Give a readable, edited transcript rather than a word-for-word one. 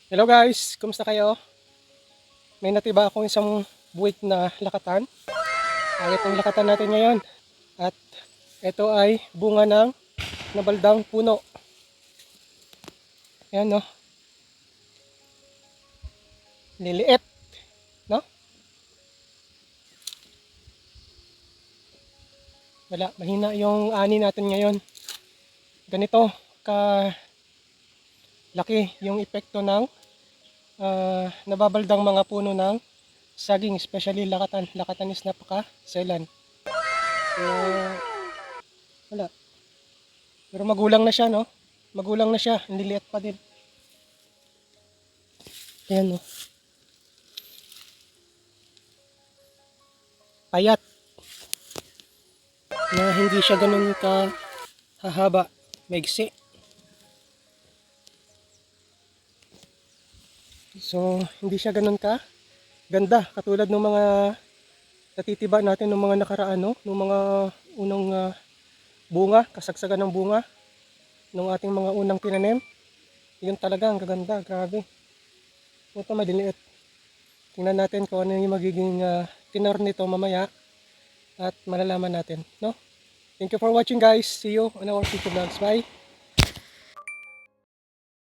Hello guys, kumusta kayo? May natiba akong isang buwig na lakatan. Itong lakatan natin ngayon. At ito ay bunga ng nabaldang puno. Ayan no. Liliit. No? Wala, mahina yung ani natin ngayon. Ganito ka laki yung epekto ng nababaldang mga puno ng saging, especially lakatan. Lakatan is napaka-selan. Wala. Pero magulang na siya, no? Magulang na siya, niliit pa din. Ayan, no? Payat. Na hindi siya ganun ka hahaba, maigsi. So, hindi siya ganun ka ganda. Katulad ng mga natitiba natin ng mga nakaraan, no? Ng mga unang bunga, kasagsagan ng bunga ng ating mga unang tinanim. Yun talaga, ang gaganda, grabe. Ito maliliit. Tingnan natin kung ano yung magiging tenor nito mamaya at malalaman natin, no? Thank you for watching guys. See you on our future vlogs. Bye!